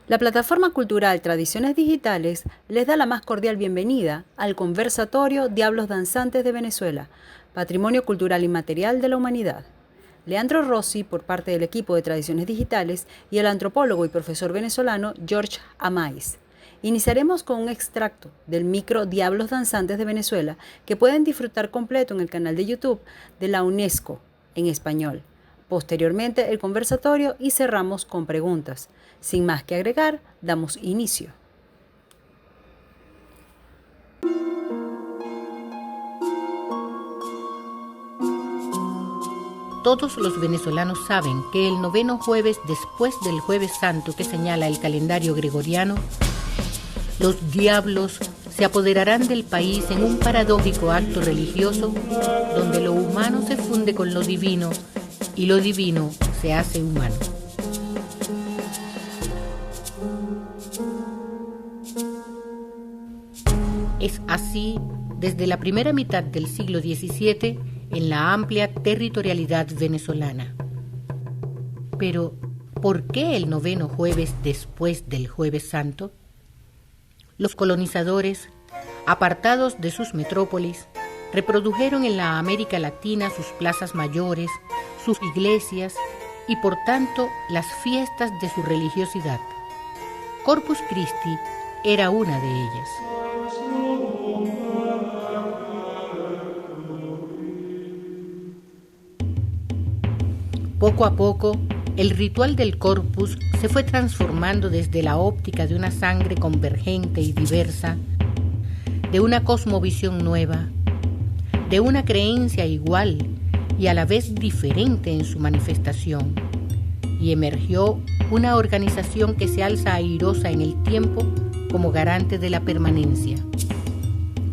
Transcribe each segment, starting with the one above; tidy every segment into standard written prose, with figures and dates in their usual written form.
La plataforma cultural Tradiciones Digitales les da la más cordial bienvenida al conversatorio Diablos Danzantes de Venezuela, Patrimonio Cultural Inmaterial de la Humanidad. Leandro Rossi, por parte del equipo de Tradiciones Digitales, y el antropólogo y profesor venezolano George Amais. Iniciaremos con un extracto del micro Diablos Danzantes de Venezuela que pueden disfrutar completo en el canal de YouTube de la UNESCO en español. Posteriormente el conversatorio y cerramos con preguntas. Sin más que agregar, damos inicio. Todos los venezolanos saben que el noveno jueves después del Jueves Santo que señala el calendario gregoriano, los diablos se apoderarán del país en un paradójico acto religioso donde lo humano se funde con lo divino y lo divino se hace humano. Es así desde la primera mitad del siglo XVII en la amplia territorialidad venezolana. Pero, ¿por qué el noveno jueves después del Jueves Santo? Los colonizadores, apartados de sus metrópolis, reprodujeron en la América Latina sus plazas mayores, sus iglesias y, por tanto, las fiestas de su religiosidad. Corpus Christi era una de ellas. Poco a poco, el ritual del Corpus se fue transformando desde la óptica de una sangre convergente y diversa, de una cosmovisión nueva, de una creencia igual y a la vez diferente en su manifestación, y emergió una organización que se alza airosa en el tiempo como garante de la permanencia.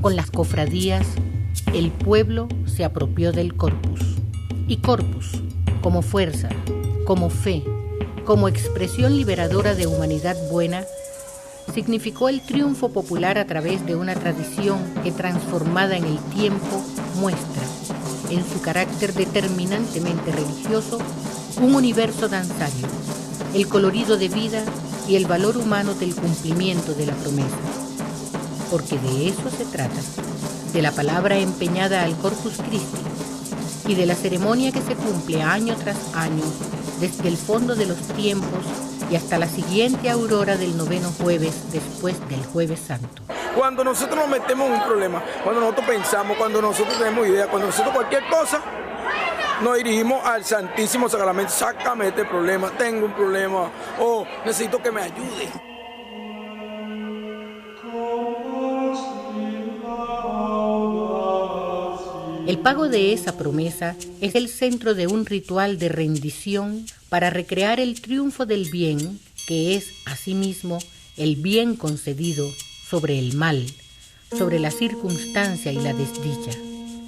Con las cofradías, el pueblo se apropió del Corpus, y Corpus, como fuerza, como fe, como expresión liberadora de humanidad buena, significó el triunfo popular a través de una tradición que, transformada en el tiempo, muestra, en su carácter determinantemente religioso, un universo danzario, el colorido de vida y el valor humano del cumplimiento de la promesa. Porque de eso se trata, de la palabra empeñada al Corpus Christi, y de la ceremonia que se cumple año tras año, desde el fondo de los tiempos y hasta la siguiente aurora del noveno jueves después del Jueves Santo. Cuando nosotros nos metemos en un problema, cuando nosotros pensamos, cuando nosotros tenemos idea, cuando nosotros cualquier cosa, nos dirigimos al Santísimo Sacramento. Sácame este problema, tengo un problema, o necesito que me ayude. El pago de esa promesa es el centro de un ritual de rendición para recrear el triunfo del bien, que es, asimismo, el bien concedido sobre el mal, sobre la circunstancia y la desdicha.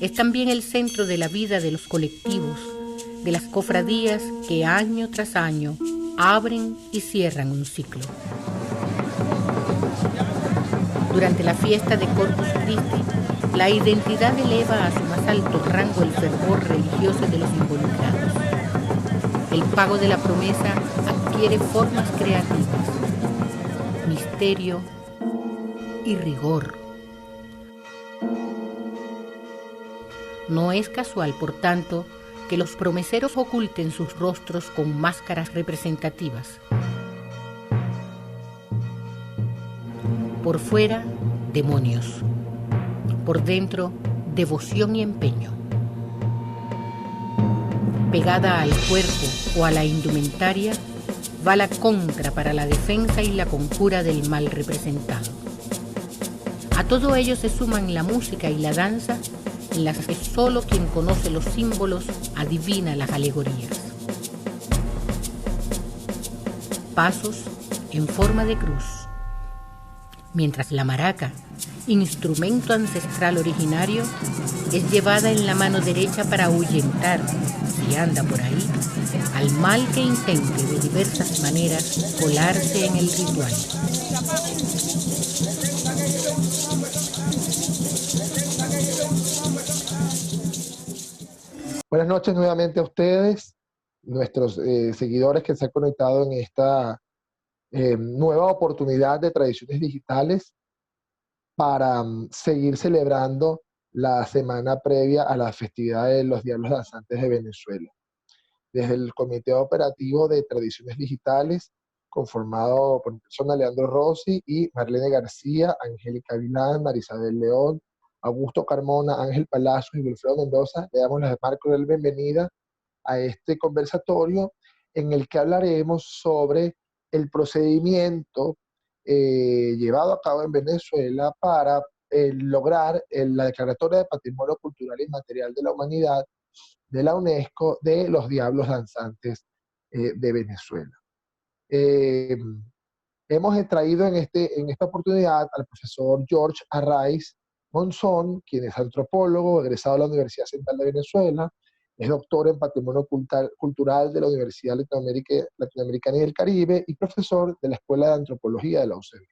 Es también el centro de la vida de los colectivos, de las cofradías que año tras año abren y cierran un ciclo. Durante la fiesta de Corpus Christi, la identidad eleva a su más alto rango el fervor religioso de los involucrados. El pago de la promesa adquiere formas creativas, misterio y rigor. No es casual, por tanto, que los promeseros oculten sus rostros con máscaras representativas. Por fuera, demonios. Por dentro, devoción y empeño. Pegada al cuerpo o a la indumentaria, va la contra para la defensa y la conjura del mal representado. A todo ello se suman la música y la danza, en las que solo quien conoce los símbolos adivina las alegorías. Pasos en forma de cruz. Mientras la maraca, instrumento ancestral originario, es llevada en la mano derecha para ahuyentar, si anda por ahí, al mal que intente de diversas maneras colarse en el ritual. Buenas noches nuevamente a ustedes, nuestros seguidores que se han conectado en nueva oportunidad de tradiciones digitales para seguir celebrando la semana previa a la festividad de los Diablos Danzantes de Venezuela. Desde el Comité Operativo de Tradiciones Digitales, conformado por mi persona, Leandro Rossi, y Marlene García, Angélica Vilán, Marisabel León, Augusto Carmona, Ángel Palacios y Wilfredo Mendoza, le damos la más cordial bienvenida a este conversatorio en el que hablaremos sobre el procedimiento llevado a cabo en Venezuela para lograr la Declaratoria de Patrimonio Cultural Inmaterial de la Humanidad de la UNESCO de los Diablos Danzantes de Venezuela. Hemos traído en esta oportunidad al profesor George Arraiz Monzón, quien es antropólogo, egresado de la Universidad Central de Venezuela, es doctor en Patrimonio Cultural de la Universidad Latinoamericana y del Caribe y profesor de la Escuela de Antropología de la UCB.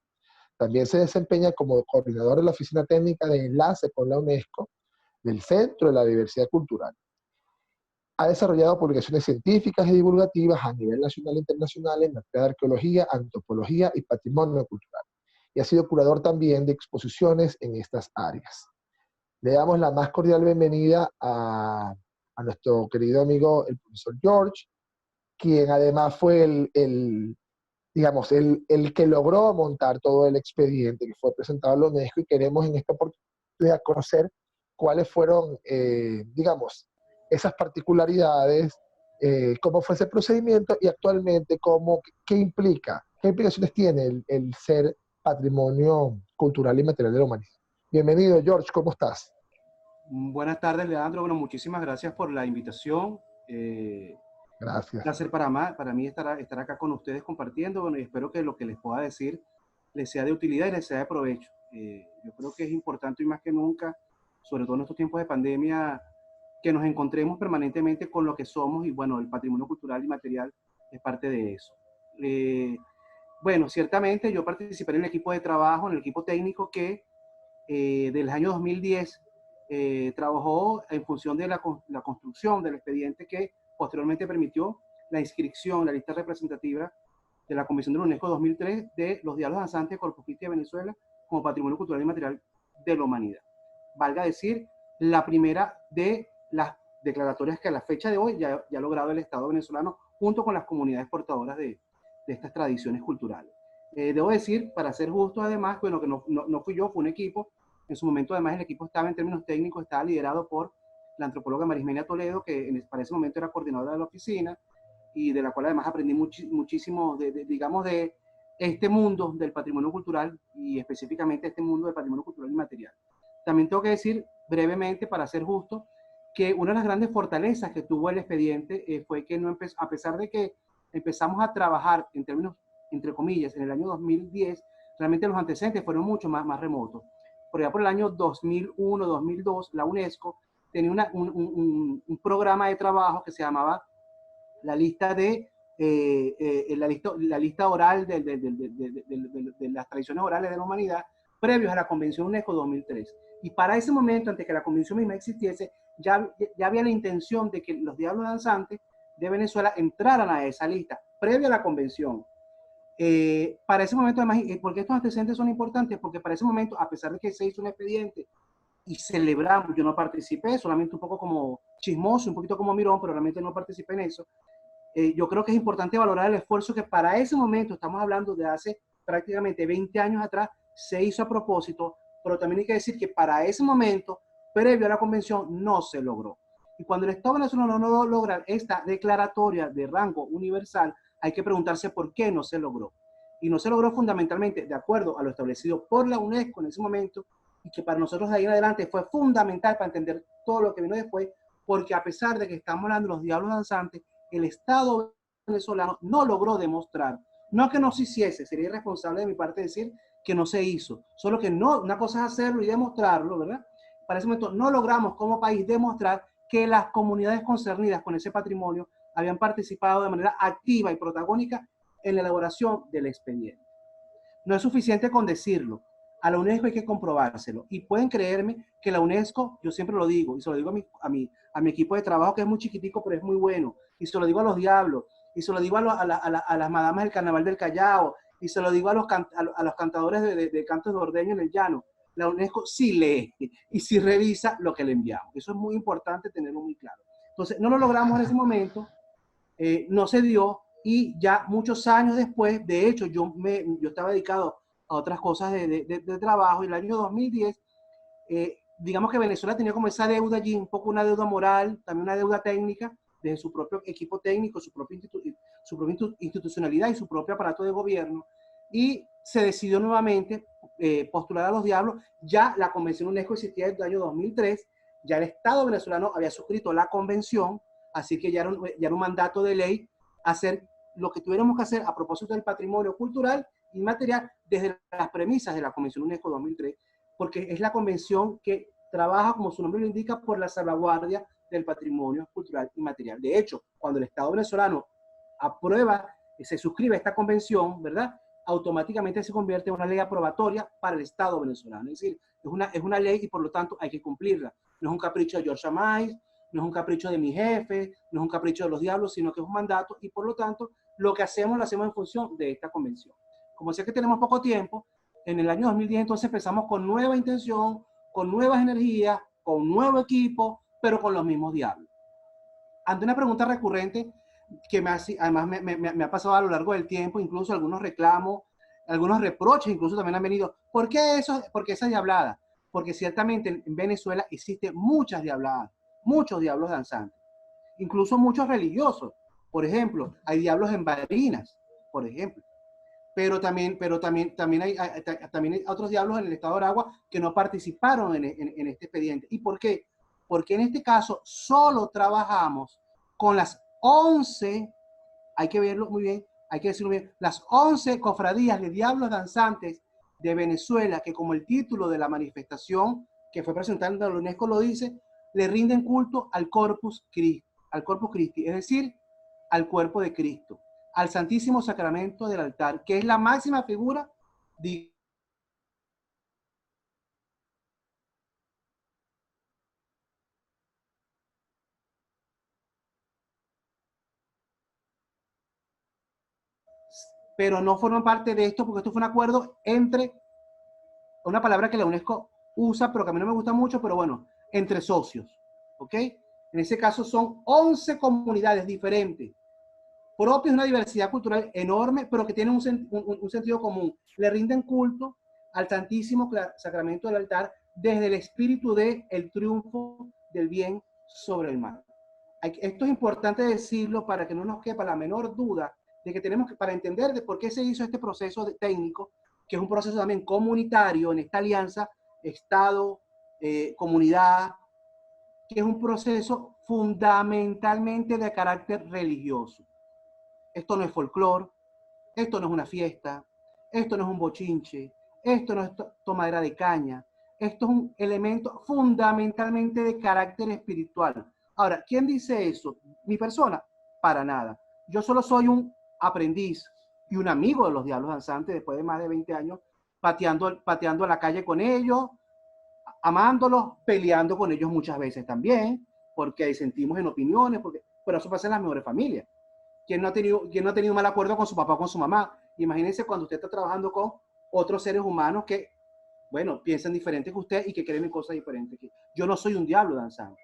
También se desempeña como coordinador de la Oficina Técnica de Enlace con la UNESCO del Centro de la Diversidad Cultural. Ha desarrollado publicaciones científicas y divulgativas a nivel nacional e internacional en materia de arqueología, antropología y patrimonio cultural. Y ha sido curador también de exposiciones en estas áreas. Le damos la más cordial bienvenida a nuestro querido amigo, el profesor George, quien además fue digamos, el que logró montar todo el expediente que fue presentado a la UNESCO, y queremos en esta oportunidad conocer cuáles fueron, digamos, esas particularidades, cómo fue ese procedimiento y actualmente qué implicaciones tiene el ser patrimonio cultural y material de la humanidad. Bienvenido, George, ¿cómo estás? Buenas tardes, Leandro. Bueno, muchísimas gracias por la invitación. Gracias. Un placer para mí estar acá con ustedes compartiendo. Bueno, y espero que lo que les pueda decir les sea de utilidad y les sea de provecho. Yo creo que es importante y más que nunca, sobre todo en estos tiempos de pandemia, que nos encontremos permanentemente con lo que somos, y bueno, el patrimonio cultural y material es parte de eso. Bueno, ciertamente yo participé en el equipo de trabajo, en el equipo técnico que del año 2010 trabajó en función de la construcción del expediente que posteriormente permitió la inscripción en la lista representativa de la Convención de la UNESCO 2003 de los Diablos Danzantes de Corpus Christi de Venezuela como patrimonio cultural y material de la humanidad. Valga decir, la primera de las declaratorias que a la fecha de hoy ya ha logrado el Estado venezolano junto con las comunidades portadoras de estas tradiciones culturales. Debo decir, para ser justo además, bueno, que no fui yo, fue un equipo. En su momento además el equipo estaba en términos técnicos, estaba liderado por la antropóloga Marismenia Toledo, que para ese momento era coordinadora de la oficina y de la cual además aprendí muchísimo digamos, de este mundo del patrimonio cultural y específicamente este mundo del patrimonio cultural y material. También tengo que decir brevemente, para ser justo, que una de las grandes fortalezas que tuvo el expediente fue que a pesar de que empezamos a trabajar en términos, entre comillas, en el año 2010, realmente los antecedentes fueron mucho más remotos. Por allá por el año 2001, 2002, la UNESCO tenía un programa de trabajo que se llamaba la lista la lista oral de las tradiciones orales de la humanidad previos a la Convención UNESCO 2003. Y para ese momento, antes que la Convención misma existiese, ya había la intención de que los Diablos Danzantes de Venezuela entraran a esa lista, previo a la Convención. Para ese momento, además, ¿por qué estos antecedentes son importantes? Porque para ese momento, a pesar de que se hizo un expediente y celebramos, yo no participé, solamente un poco como chismoso, un poquito como mirón, pero realmente no participé en eso. Yo creo que es importante valorar el esfuerzo que para ese momento, estamos hablando de hace prácticamente 20 años atrás, se hizo a propósito, pero también hay que decir que para ese momento, previo a la convención, no se logró. Y cuando el Estado venezolano no logra esta declaratoria de rango universal, hay que preguntarse por qué no se logró. Y no se logró fundamentalmente de acuerdo a lo establecido por la UNESCO en ese momento, y que para nosotros de ahí en adelante fue fundamental para entender todo lo que vino después, porque a pesar de que estamos hablando de los Diablos Danzantes, el Estado venezolano no logró demostrar, no que no se hiciese, sería irresponsable de mi parte decir que no se hizo, solo que no, una cosa es hacerlo y demostrarlo, ¿verdad? Para ese momento no logramos como país demostrar que las comunidades concernidas con ese patrimonio habían participado de manera activa y protagónica en la elaboración del expediente. No es suficiente con decirlo, a la UNESCO hay que comprobárselo, y pueden creerme que la UNESCO, yo siempre lo digo, y se lo digo a mi equipo de trabajo, que es muy chiquitico pero es muy bueno, y se lo digo a los Diablos, y se lo digo a las madamas del Carnaval del Callao, y se lo digo a los cantadores de cantos de ordeño en el llano, la UNESCO sí lee y sí revisa lo que le enviamos. Eso es muy importante tenerlo muy claro. Entonces, no lo logramos en ese momento, no se dio, y ya muchos años después, de hecho, yo estaba dedicado a otras cosas de trabajo, y en el año 2010, digamos que Venezuela tenía como esa deuda allí, un poco una deuda moral, también una deuda técnica, desde su propio equipo técnico, su propia institucionalidad y su propio aparato de gobierno, y se decidió nuevamente postular a los Diablos. Ya la Convención UNESCO existía desde el año 2003, ya el Estado venezolano había suscrito la convención, así que ya era un mandato de ley hacer lo que tuviéramos que hacer a propósito del patrimonio cultural y material desde las premisas de la Convención UNESCO 2003, porque es la convención que trabaja, como su nombre lo indica, por la salvaguardia del patrimonio cultural y material. De hecho, cuando el Estado venezolano aprueba, se suscribe a esta convención, ¿verdad?, automáticamente se convierte en una ley aprobatoria para el Estado venezolano. Es decir, es una ley y por lo tanto hay que cumplirla. No es un capricho de George Amais, no es un capricho de mi jefe, no es un capricho de los Diablos, sino que es un mandato, y por lo tanto lo que hacemos lo hacemos en función de esta convención. Como sé que tenemos poco tiempo, en el año 2010 entonces empezamos con nueva intención, con nuevas energías, con nuevo equipo, pero con los mismos Diablos. Ante una pregunta recurrente que además me ha pasado a lo largo del tiempo, incluso algunos reclamos, algunos reproches incluso también han venido. ¿Por qué eso? Porque esa diablada. Porque ciertamente en Venezuela existen muchas diabladas, muchos diablos danzantes, incluso muchos religiosos. Por ejemplo, hay diablos en Barinas, por ejemplo. Pero también hay otros diablos en el estado de Aragua que no participaron en este expediente. ¿Y por qué? Porque en este caso solo trabajamos con las 11, hay que verlo muy bien, hay que decirlo bien, las 11 cofradías de diablos danzantes de Venezuela, que como el título de la manifestación que fue presentada en la UNESCO lo dice, le rinden culto al Corpus Christi, es decir, al cuerpo de Cristo, al Santísimo Sacramento del altar, que es la máxima figura de pero no forman parte de esto porque esto fue un acuerdo entre, una palabra que la UNESCO usa, pero que a mí no me gusta mucho, pero bueno, entre socios, ¿ok? En ese caso son 11 comunidades diferentes, propias de una diversidad cultural enorme, pero que tienen un sentido común. Le rinden culto al Santísimo Sacramento del altar desde el espíritu del triunfo del bien sobre el mal. Esto es importante decirlo para que no nos quepa la menor duda de que tenemos que, para entender de por qué se hizo este proceso técnico, que es un proceso también comunitario en esta alianza, Estado, comunidad, que es un proceso fundamentalmente de carácter religioso. Esto no es folclore, esto no es una fiesta, esto no es un bochinche, esto no es tomadera de caña, esto es un elemento fundamentalmente de carácter espiritual. Ahora, ¿quién dice eso? ¿Mi persona? Para nada. Yo solo soy un aprendiz y un amigo de los Diablos Danzantes después de más de 20 años, pateando la calle con ellos, amándolos, peleando con ellos muchas veces también, porque disentimos en opiniones, pero eso pasa en las mejores familias. ¿Quién no ha tenido mal acuerdo con su papá o con su mamá? Imagínense cuando usted está trabajando con otros seres humanos que, bueno, piensan diferente que usted y que creen en cosas diferentes. Yo no soy un diablo danzante.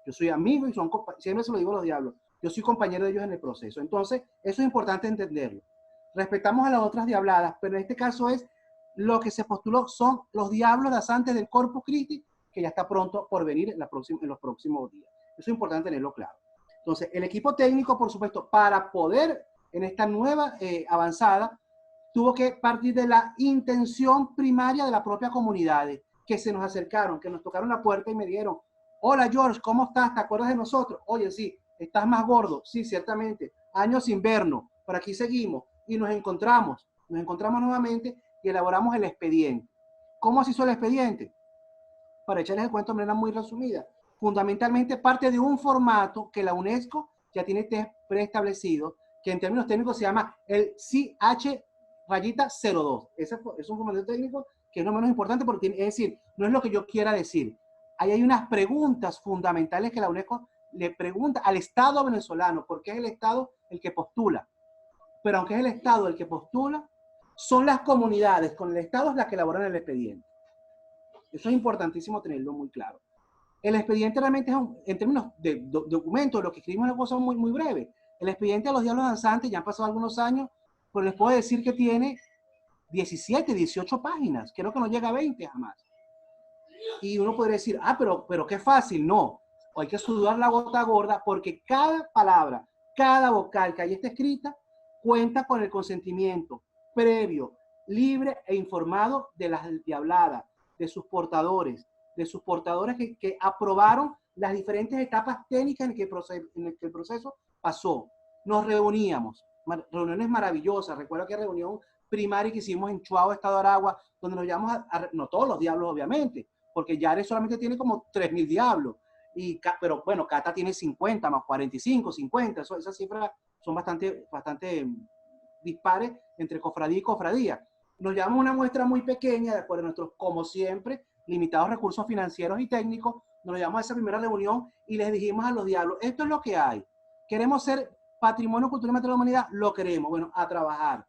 Yo soy amigo y siempre se lo digo a los diablos. Yo soy compañero de ellos en el proceso. Entonces, eso es importante entenderlo. Respetamos a las otras diabladas, pero en este caso lo que se postuló son los diablos danzantes del Corpus Christi, que ya está pronto por venir en los próximos días. Eso es importante tenerlo claro. Entonces, el equipo técnico, por supuesto, para poder en esta nueva avanzada, tuvo que partir de la intención primaria de la propia comunidad, que se nos acercaron, que nos tocaron la puerta y me dijeron, hola George, ¿cómo estás? ¿Te acuerdas de nosotros? Oye, sí, ¿estás más gordo? Sí, ciertamente. Años invierno, por aquí seguimos. Y nos encontramos nuevamente y elaboramos el expediente. ¿Cómo se hizo el expediente? Para echarles el cuento de manera muy resumida. Fundamentalmente parte de un formato que la UNESCO ya tiene preestablecido, que en términos técnicos se llama el CH-02. Ese es un formato técnico que es lo menos importante porque, es decir, no es lo que yo quiera decir. Ahí hay unas preguntas fundamentales que la UNESCO le pregunta al Estado venezolano, porque es el Estado el que postula. Pero aunque es el Estado el que postula, son las comunidades con el Estado las que elaboran el expediente. Eso es importantísimo tenerlo muy claro. El expediente realmente es, en términos de documentos, lo que escribimos es una cosa muy, muy breve. El expediente de los Diablos Danzantes, ya han pasado algunos años, pero les puedo decir que tiene 17, 18 páginas. Creo que no llega a 20 jamás. Y uno podría decir, pero qué fácil. No, hay que sudar la gota gorda porque cada palabra, cada vocal que ahí está escrita, cuenta con el consentimiento previo, libre e informado de las diabladas, de sus portadores que aprobaron las diferentes etapas técnicas en el que el proceso pasó. Nos reuníamos, reuniones maravillosas. Recuerdo que reunión primaria que hicimos en Chuao, Estado de Aragua, donde nos llevamos no todos los diablos, obviamente, porque Yare solamente tiene como 3.000 diablos, pero bueno, Cata tiene 50, más 45, 50, esas cifras son bastante dispares entre cofradía y cofradía. Nos llevamos una muestra muy pequeña, de acuerdo a nuestros, como siempre, limitados recursos financieros y técnicos. Nos llevamos a esa primera reunión y les dijimos a los diablos, esto es lo que hay. Queremos ser patrimonio cultural y material de la humanidad, lo queremos, bueno, a trabajar,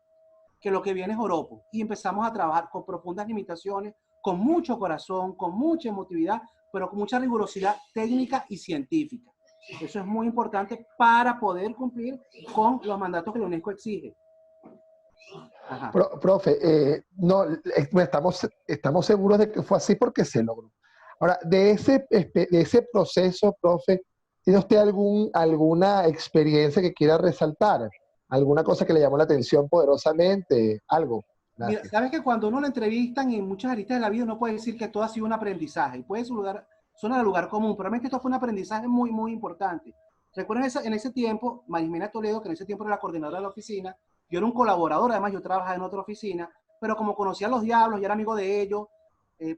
que lo que viene es joropo. Y empezamos a trabajar con profundas limitaciones, con mucho corazón, con mucha emotividad, pero con mucha rigurosidad técnica y científica. Eso es muy importante para poder cumplir con los mandatos que la UNESCO exige. Profe, no, estamos seguros de que fue así porque se logró. Ahora, de ese proceso, profe, ¿tiene usted alguna experiencia que quiera resaltar? ¿Alguna cosa que le llamó la atención poderosamente? ¿Algo? Mira, sabes que cuando uno lo entrevistan en muchas aristas de la vida, uno puede decir que todo ha sido un aprendizaje y puede sonar al lugar común, pero realmente esto fue un aprendizaje muy, muy importante. Recuerden en ese tiempo, Marismena Toledo, que en ese tiempo era la coordinadora de la oficina, yo era un colaborador, además yo trabajaba en otra oficina, pero como conocía a los diablos, yo era amigo de ellos,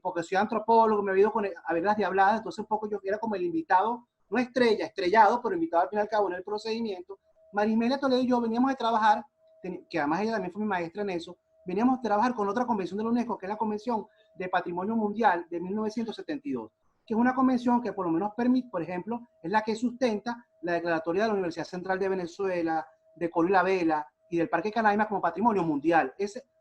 porque soy antropólogo, me había ido a ver las diabladas, entonces un poco yo era como el invitado, no estrellado, pero invitado al fin y al cabo en el procedimiento. Marismena Toledo y yo veníamos de trabajar, que además ella también fue mi maestra en eso, veníamos a trabajar con otra convención de la UNESCO, que es la Convención de Patrimonio Mundial de 1972, que es una convención que por lo menos permite, por ejemplo, es la que sustenta la declaratoria de la Universidad Central de Venezuela, de Colo y la Vela y del Parque Canaima como patrimonio mundial.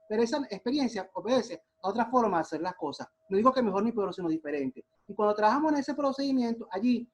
Pero esa experiencia obedece a otra forma de hacer las cosas. No digo que mejor ni peor, sino diferente. Y cuando trabajamos en ese procedimiento, allí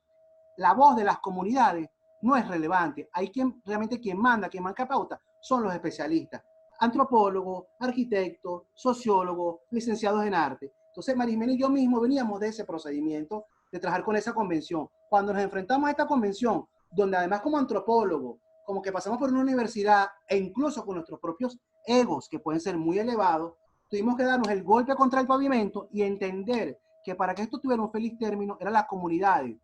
la voz de las comunidades no es relevante. Hay realmente quien marca pauta, son los especialistas. Antropólogos, arquitectos, sociólogos, licenciados en arte. Entonces, Marismena y yo mismo veníamos de ese procedimiento de trabajar con esa convención. Cuando nos enfrentamos a esta convención, donde además como antropólogo, como que pasamos por una universidad e incluso con nuestros propios egos, que pueden ser muy elevados, tuvimos que darnos el golpe contra el pavimento y entender que para que esto tuviera un feliz término, eran las comunidades,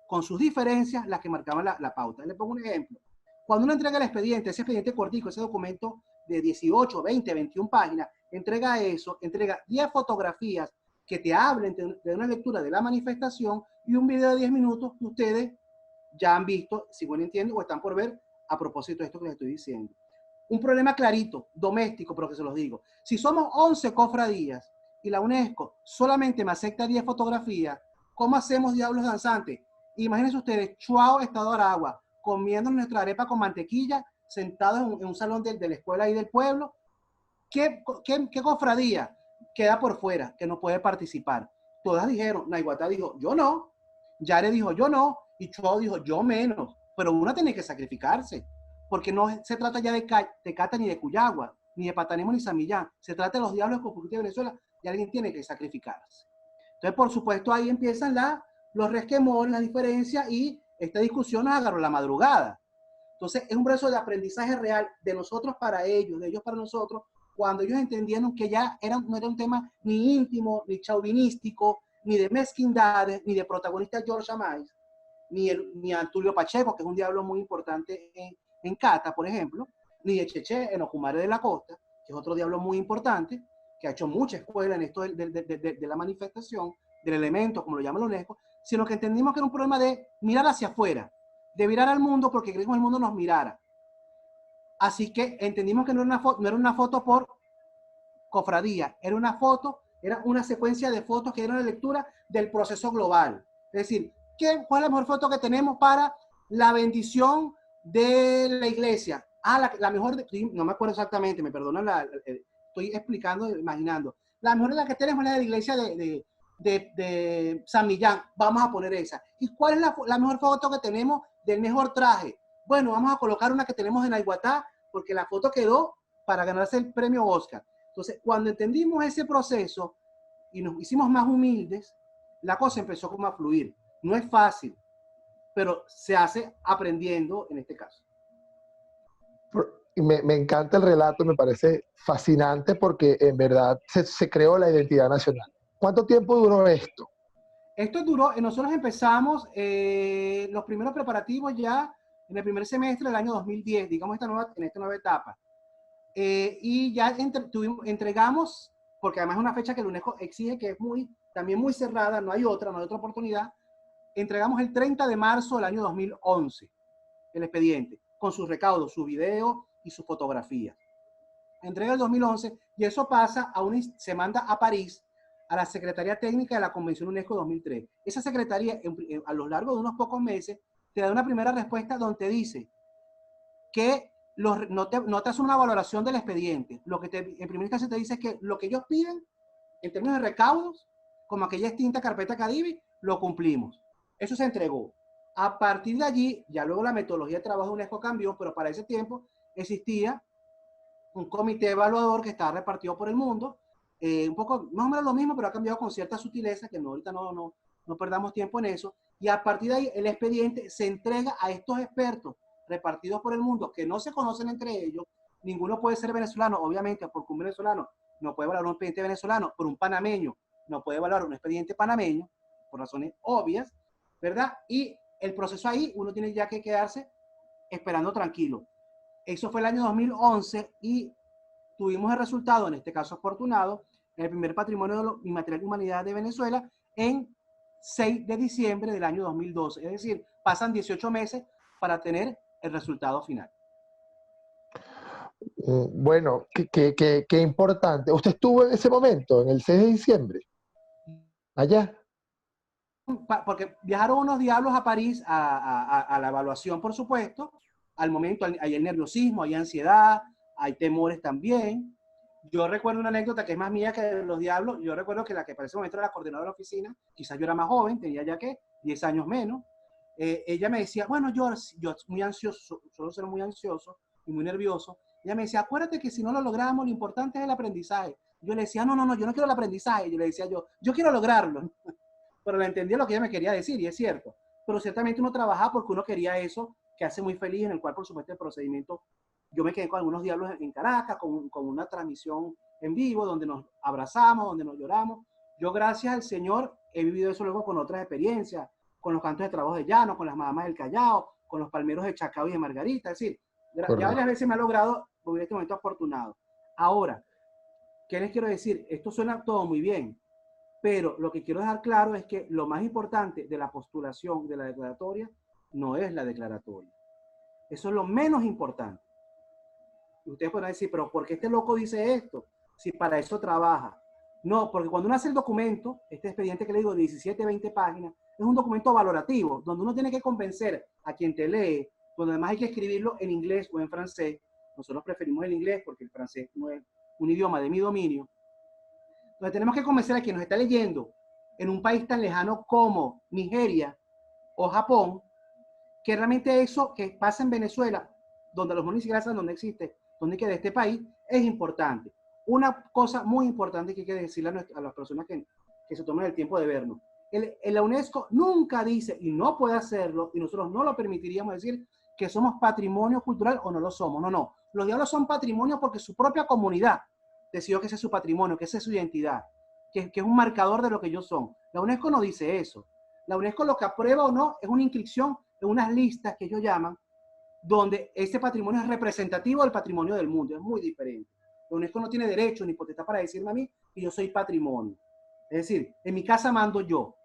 con sus diferencias, las que marcaban la pauta. Les pongo un ejemplo. Cuando uno entrega el expediente, ese expediente cortico, ese documento de 18, 20, 21 páginas, entrega 10 fotografías que te hablen de una lectura de la manifestación y un video de 10 minutos que ustedes ya han visto, si bueno entiendo, o están por ver a propósito de esto que les estoy diciendo. Un problema clarito, doméstico, pero que se los digo. Si somos 11 cofradías y la UNESCO solamente me acepta 10 fotografías, ¿cómo hacemos diablos danzantes? Imagínense ustedes, Chuao, Estado de Aragua, comiendo nuestra arepa con mantequilla, sentados en un salón de la escuela y del pueblo. ¿Qué cofradía queda por fuera que no puede participar? Todas dijeron, Naiguatá dijo, yo no, Yare dijo, yo no, y Chuao dijo, yo menos, pero una tiene que sacrificarse, porque no se trata ya de Cata ni de Cuyagua, ni de Patanemo ni Samillán, se trata de los diablos de Venezuela y alguien tiene que sacrificarse. Entonces, por supuesto, ahí empiezan los resquemores, las diferencias y esta discusión nos agarró la madrugada. Entonces, es un proceso de aprendizaje real de nosotros para ellos, de ellos para nosotros, cuando ellos entendieron que ya no era un tema ni íntimo, ni chauvinístico, ni de mezquindades, ni de protagonista George Amais, ni Antulio Pacheco, que es un diablo muy importante en Cata, por ejemplo, ni de Cheche en Ocumare de la Costa, que es otro diablo muy importante, que ha hecho mucha escuela en esto de la manifestación, del elemento, como lo llama la UNESCO, sino que entendimos que era un problema de mirar hacia afuera, de mirar al mundo porque queríamos que el mundo nos mirara. Así que entendimos que no era una foto por cofradía, era una secuencia de fotos que era una lectura del proceso global. Es decir, ¿cuál es la mejor foto que tenemos para la bendición de la iglesia? La mejor, no me acuerdo exactamente, me perdonan estoy explicando, imaginando. La mejor es la que tenemos, la de la iglesia de San Millán, vamos a poner esa. ¿Y cuál es la mejor foto que tenemos del mejor traje? Bueno, vamos a colocar una que tenemos en Aiguatá, porque la foto quedó para ganarse el premio Oscar. Entonces, cuando entendimos ese proceso y nos hicimos más humildes, la cosa empezó como a fluir. No es fácil, pero se hace aprendiendo en este caso. Y me encanta el relato, me parece fascinante porque en verdad se creó la identidad nacional. ¿Cuánto tiempo duró esto? Esto duró, nosotros empezamos los primeros preparativos ya en el primer semestre del año 2010, digamos en esta nueva etapa. Y ya entregamos, porque además es una fecha que el UNESCO exige que es también muy cerrada, no hay otra oportunidad, entregamos el 30 de marzo del año 2011 el expediente, con sus recaudos, su video y su fotografía. Entrega el 2011 y eso pasa se manda a París a la Secretaría Técnica de la Convención UNESCO 2003. Esa secretaría, a lo largo de unos pocos meses, te da una primera respuesta donde te dice que no te hace una valoración del expediente. Lo que en primera instancia te dice es que lo que ellos piden, en términos de recaudos, como aquella extinta carpeta Cadivi, lo cumplimos. Eso se entregó. A partir de allí, ya luego la metodología de trabajo de UNESCO cambió, pero para ese tiempo existía un comité evaluador que estaba repartido por el mundo, un poco más o menos lo mismo, pero ha cambiado con cierta sutileza, que ahorita no perdamos tiempo en eso, y a partir de ahí el expediente se entrega a estos expertos repartidos por el mundo, que no se conocen entre ellos, ninguno puede ser venezolano, obviamente, porque un venezolano no puede evaluar un expediente venezolano, por un panameño no puede evaluar un expediente panameño, por razones obvias, ¿verdad? Y el proceso ahí, uno tiene ya que quedarse esperando tranquilo. Eso fue el año 2011 y tuvimos el resultado, en este caso afortunado, en el primer patrimonio inmaterial de humanidad de Venezuela en 6 de diciembre del año 2012. Es decir, pasan 18 meses para tener el resultado final. Bueno, qué importante. ¿Usted estuvo en ese momento, en el 6 de diciembre? Allá. Porque viajaron unos diablos a París a la evaluación, por supuesto. Al momento hay el nerviosismo, hay ansiedad, hay temores también. Yo recuerdo una anécdota que es más mía que de los diablos. Yo recuerdo que la que para ese momento era la coordinadora de la oficina, quizás yo era más joven, tenía ya que 10 años menos. Ella me decía, bueno, yo muy ansioso, suelo ser muy ansioso y muy nervioso. Ella me decía, acuérdate que si no lo logramos, lo importante es el aprendizaje. Yo le decía, no, yo no quiero el aprendizaje. Yo le decía, yo quiero lograrlo. Pero le entendía lo que ella me quería decir, y es cierto. Pero ciertamente uno trabajaba porque uno quería eso, que hace muy feliz, en el cual, por supuesto, el procedimiento, yo me quedé con algunos diablos en Caracas, con una transmisión en vivo, donde nos abrazamos, donde nos lloramos. Yo, gracias al Señor, he vivido eso luego con otras experiencias, con los cantos de trabajo de llano, con las madamas del Callao, con los palmeros de Chacao y de Margarita. Es decir, ya varias veces me ha logrado, por este momento afortunado. Ahora, ¿qué les quiero decir? Esto suena todo muy bien, pero lo que quiero dejar claro es que lo más importante de la postulación de la declaratoria no es la declaratoria. Eso es lo menos importante. Y ustedes podrán decir, pero ¿por qué este loco dice esto? Si para eso trabaja. No, porque cuando uno hace el documento, este expediente que le digo de 17, 20 páginas, es un documento valorativo, donde uno tiene que convencer a quien te lee, donde además hay que escribirlo en inglés o en francés. Nosotros preferimos el inglés porque el francés no es un idioma de mi dominio. Entonces tenemos que convencer a quien nos está leyendo en un país tan lejano como Nigeria o Japón, que realmente eso que pasa en Venezuela, donde los municipios ni siquiera saben dónde existe, dónde queda este país, es importante. Una cosa muy importante que hay que decirle a las personas que se toman el tiempo de vernos. La UNESCO nunca dice, y no puede hacerlo, y nosotros no lo permitiríamos decir, que somos patrimonio cultural o no lo somos. No. Los diablos son patrimonio porque su propia comunidad decidió que ese es su patrimonio, que esa es su identidad, que es un marcador de lo que ellos son. La UNESCO no dice eso. La UNESCO lo que aprueba o no es una inscripción en unas listas que ellos llaman, donde ese patrimonio es representativo del patrimonio del mundo. Es muy diferente. La UNESCO no tiene derecho ni potestad para decirme a mí que yo soy patrimonio. Es decir, en mi casa mando yo,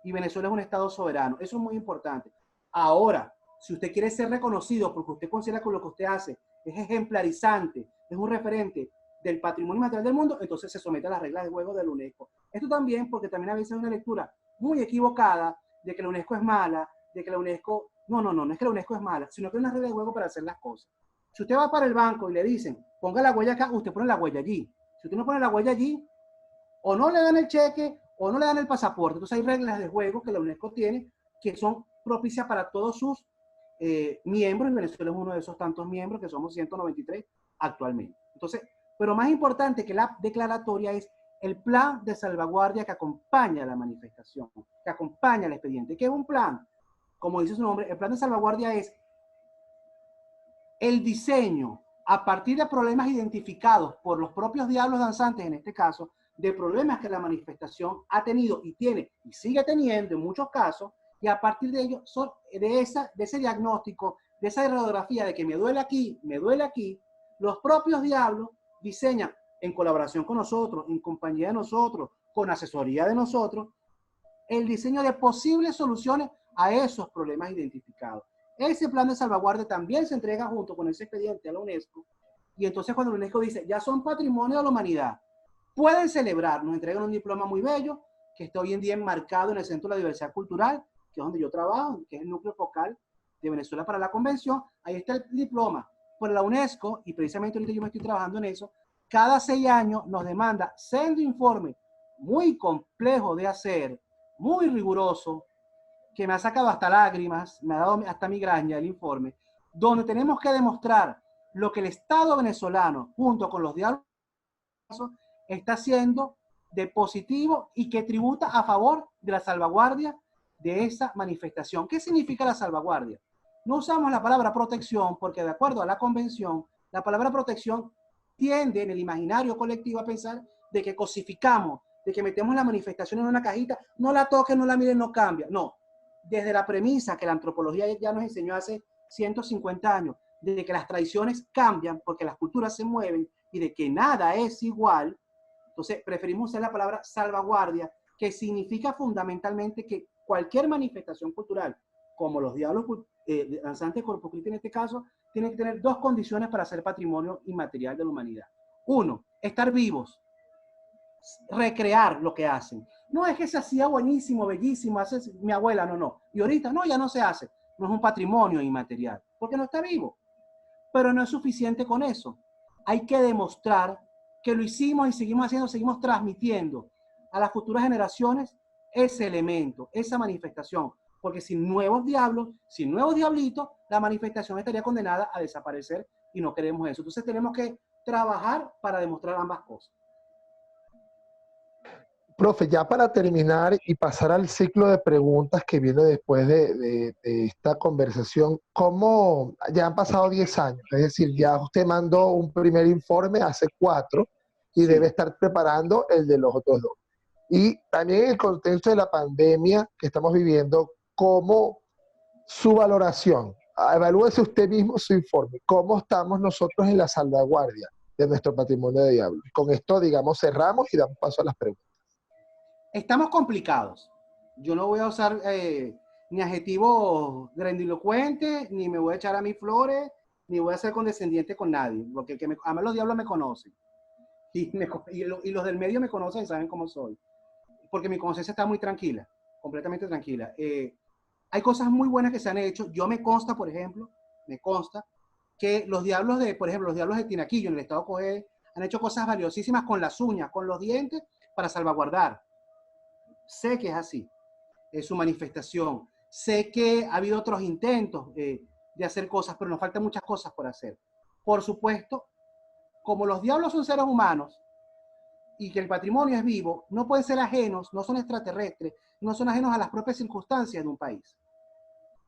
y Venezuela es un estado soberano. Eso es muy importante. Ahora, si usted quiere ser reconocido porque usted considera que lo que usted hace es ejemplarizante, es un referente del patrimonio material del mundo, entonces se somete a las reglas de juego de la UNESCO. Esto también porque también a veces hay una lectura muy equivocada de que la UNESCO es mala, de que la UNESCO... No es que la UNESCO es mala, sino que es una regla de juego para hacer las cosas. Si usted va para el banco y le dicen, ponga la huella acá, usted pone la huella allí. Si usted no pone la huella allí, o no le dan el cheque, o no le dan el pasaporte. Entonces hay reglas de juego que la UNESCO tiene que son propicias para todos sus miembros, y Venezuela es uno de esos tantos miembros, que somos 193 actualmente. Entonces, pero más importante que la declaratoria es el plan de salvaguardia que acompaña la manifestación, que acompaña el expediente. ¿Qué es un plan? Como dice su nombre, el plan de salvaguardia es el diseño a partir de problemas identificados por los propios diablos danzantes, en este caso, de problemas que la manifestación ha tenido y tiene y sigue teniendo en muchos casos, y a partir de ello, de ese diagnóstico, de esa radiografía de que me duele aquí, los propios diablos diseñan en colaboración con nosotros, en compañía de nosotros, con asesoría de nosotros, el diseño de posibles soluciones a esos problemas identificados. Ese plan de salvaguardia también se entrega junto con ese expediente a la UNESCO, y entonces cuando la UNESCO dice, ya son patrimonio de la humanidad, pueden celebrar, nos entregan un diploma muy bello, que está hoy en día enmarcado en el Centro de la Diversidad Cultural, que es donde yo trabajo, que es el núcleo focal de Venezuela para la convención. Ahí está el diploma por la UNESCO, y precisamente ahorita yo me estoy trabajando en eso. Cada 6 años nos demanda sendo informe muy complejo de hacer, muy riguroso, que me ha sacado hasta lágrimas, me ha dado hasta migraña el informe, donde tenemos que demostrar lo que el Estado venezolano, junto con los diálogos, está haciendo de positivo y que tributa a favor de la salvaguardia de esa manifestación. ¿Qué significa la salvaguardia? No usamos la palabra protección porque, de acuerdo a la convención, la palabra protección tiende en el imaginario colectivo a pensar de que cosificamos, de que metemos la manifestación en una cajita, no la toquen, no la miren, no cambia. No, desde la premisa que la antropología ya nos enseñó hace 150 años, de que las tradiciones cambian porque las culturas se mueven y de que nada es igual, entonces preferimos usar la palabra salvaguardia, que significa fundamentalmente que cualquier manifestación cultural, como los diablos danzantes Corpus Christi en este caso, tiene que tener 2 condiciones para ser patrimonio inmaterial de la humanidad. 1, estar vivos, recrear lo que hacen. No es que se hacía buenísimo, bellísimo, hace mi abuela, no. Y ahorita, no, ya no se hace. No es un patrimonio inmaterial, porque no está vivo. Pero no es suficiente con eso. Hay que demostrar que lo hicimos y seguimos haciendo, seguimos transmitiendo a las futuras generaciones ese elemento, esa manifestación. Porque sin nuevos diablos, sin nuevos diablitos, la manifestación estaría condenada a desaparecer y no queremos eso. Entonces tenemos que trabajar para demostrar ambas cosas. Profe, ya para terminar y pasar al ciclo de preguntas que viene después de esta conversación, ¿cómo ya han pasado 10 años? Es decir, ya usted mandó un primer informe hace 4 y Sí. debe estar preparando el de los otros 2. Y también en el contexto de la pandemia que estamos viviendo, ¿cómo su valoración? Evalúese usted mismo su informe. ¿Cómo estamos nosotros en la salvaguardia de nuestro patrimonio de diablo? Con esto, digamos, cerramos y damos paso a las preguntas. Estamos complicados. Yo no voy a usar ni adjetivos grandilocuentes, ni me voy a echar a mis flores, ni voy a ser condescendiente con nadie, porque además los diablos me conocen. Y los del medio me conocen y saben cómo soy. Porque mi conciencia está muy tranquila, completamente tranquila. Hay cosas muy buenas que se han hecho. Yo me consta, por ejemplo, que los diablos de Tinaquillo en el estado Coge han hecho cosas valiosísimas con las uñas, con los dientes, para salvaguardar. Sé que es así, es su manifestación. Sé que ha habido otros intentos de hacer cosas, pero nos faltan muchas cosas por hacer. Por supuesto, como los diablos son seres humanos y que el patrimonio es vivo, no pueden ser ajenos, no son extraterrestres, no son ajenos a las propias circunstancias de un país.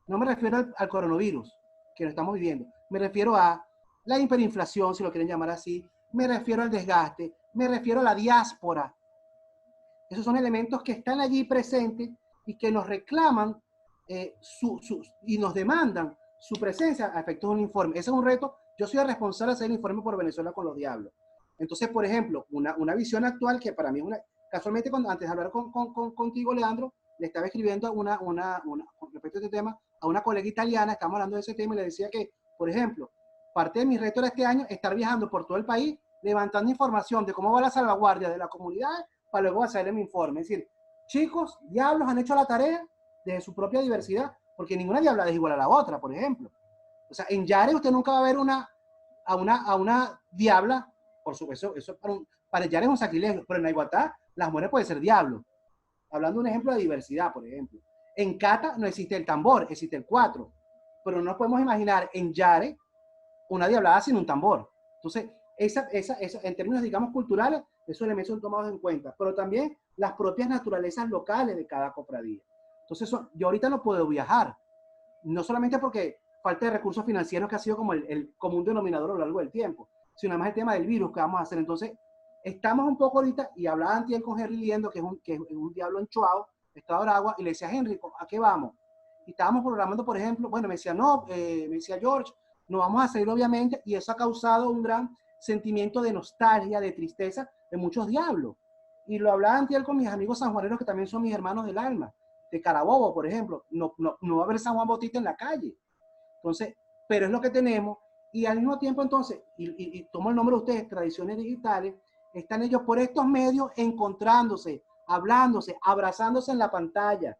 No me refiero al coronavirus que lo estamos viviendo, me refiero a la hiperinflación, si lo quieren llamar así, me refiero al desgaste, me refiero a la diáspora. Esos son elementos que están allí presentes y que nos reclaman y nos demandan su presencia a efectos de un informe. Ese es un reto. Yo soy el responsable de hacer el informe por Venezuela con los diablos. Entonces, por ejemplo, una visión actual que para mí es casualmente antes de hablar contigo, Leandro, le estaba escribiendo con respecto a este tema a una colega italiana, estamos hablando de ese tema y le decía que, por ejemplo, parte de mi reto de este año es estar viajando por todo el país, levantando información de cómo va la salvaguardia de la comunidad, para luego hacerle mi informe. Es decir, chicos, diablos han hecho la tarea desde su propia diversidad, porque ninguna diabla es igual a la otra, por ejemplo. O sea, en Yare usted nunca va a ver a una diabla por supuesto, eso para el Yare es un sacrilegio, pero en Naiguatá las mujeres pueden ser diablos. Hablando de un ejemplo de diversidad, por ejemplo. En Cata no existe el tambor, existe el cuatro, pero no nos podemos imaginar en Yare una diablada sin un tambor. Entonces, en términos, digamos, culturales, esos elementos son tomados en cuenta, pero también las propias naturalezas locales de cada cofradía. Entonces, yo ahorita no puedo viajar, no solamente porque falta de recursos financieros, que ha sido como el común denominador a lo largo del tiempo, sino además el tema del virus que vamos a hacer. Entonces, estamos un poco ahorita, y hablaba antes con Henry Liendo, que es un diablo en Chuao, Estado de Aragua, y le decía, Henry, ¿a qué vamos? Y estábamos programando, por ejemplo, bueno, me decía, no, me decía George, no vamos a salir obviamente, y eso ha causado un gran sentimiento de nostalgia, de tristeza de muchos diablos. Y lo hablaba antes con mis amigos sanjuaneros, que también son mis hermanos del alma, de Carabobo, por ejemplo, no va a haber San Juan Bautista en la calle. Entonces, pero es lo que tenemos, y al mismo tiempo entonces, y tomo el nombre de ustedes, Tradiciones Digitales, están ellos por estos medios encontrándose, hablándose, abrazándose en la pantalla,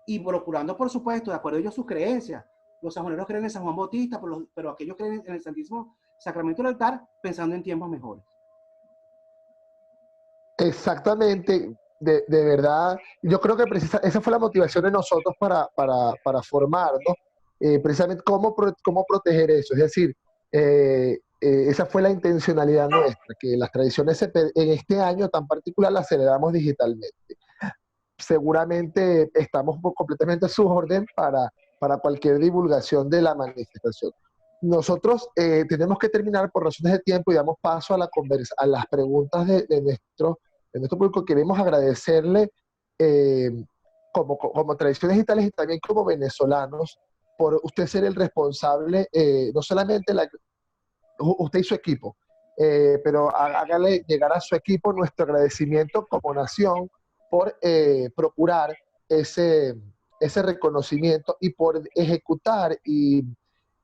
y procurando, por supuesto, de acuerdo a ellos sus creencias. Los sanjuaneros creen en San Juan Bautista, pero aquellos creen en el Santísimo Sacramento del Altar, pensando en tiempos mejores. Exactamente, de verdad, yo creo que esa fue la motivación de nosotros para formarnos, precisamente cómo proteger eso. Es decir, esa fue la intencionalidad nuestra, que las tradiciones en este año tan particular las celebramos digitalmente. Seguramente estamos completamente a su orden para cualquier divulgación de la manifestación. Nosotros tenemos que terminar por razones de tiempo y damos paso a las preguntas de nuestro público. Queremos agradecerle como Tradiciones Digitales y también como venezolanos por usted ser el responsable, no solamente usted y su equipo, pero hágale llegar a su equipo nuestro agradecimiento como nación por procurar ese reconocimiento y por ejecutar y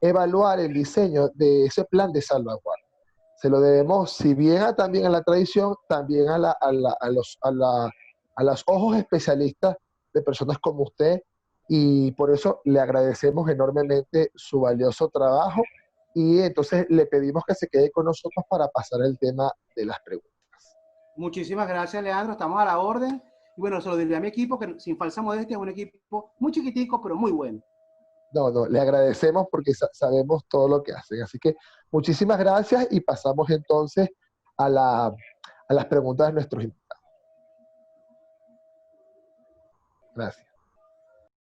evaluar el diseño de ese plan de salvaguardia. Se lo debemos, si bien también a la tradición, también a los ojos especialistas de personas como usted, y por eso le agradecemos enormemente su valioso trabajo, y entonces le pedimos que se quede con nosotros para pasar el tema de las preguntas. Muchísimas gracias, Leandro, estamos a la orden. Y bueno, se lo diré a mi equipo, que sin falsa modestia es un equipo muy chiquitico, pero muy bueno. No, le agradecemos porque sabemos todo lo que hacen. Así que muchísimas gracias y pasamos entonces a las preguntas de nuestros invitados. Gracias.